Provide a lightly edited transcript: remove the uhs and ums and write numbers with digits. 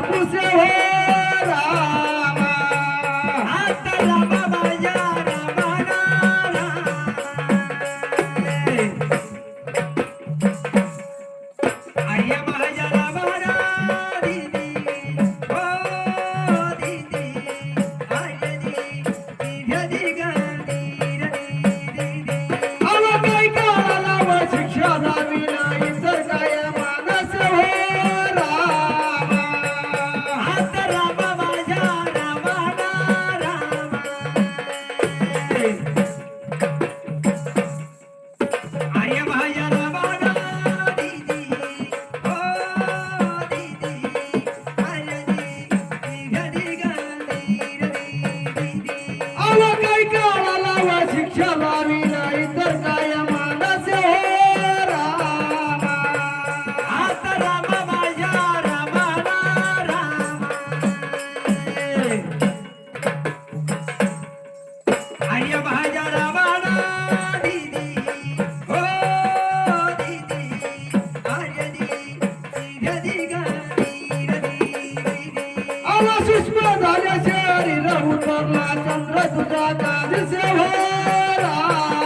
बापूसे हो रामा आता रामा माझ्या रामाला आर्य माझ्या रामाला दीदी हो दीदी आर्य दीदी दीदी दीदी अव काय काळाला व शिक्षा द्यावी नाही तर काय मानस हो रामा आता रामा माझ्या रामाला रामा आर्य माझ्या रामाला दीदी हो दीदी आर्य दीदी दीदी अव काय काळाला व शिक्षा द्यावी नाही तर काय मानस हो रामा आता रामा माझ्या रामाला रामा आर्य माझ्या रामाला दीदी हो दीदी आर्य दीदी अव सुष्मा झाल्या शरीर उतरला चंद्र तुझा काजसे हो रामा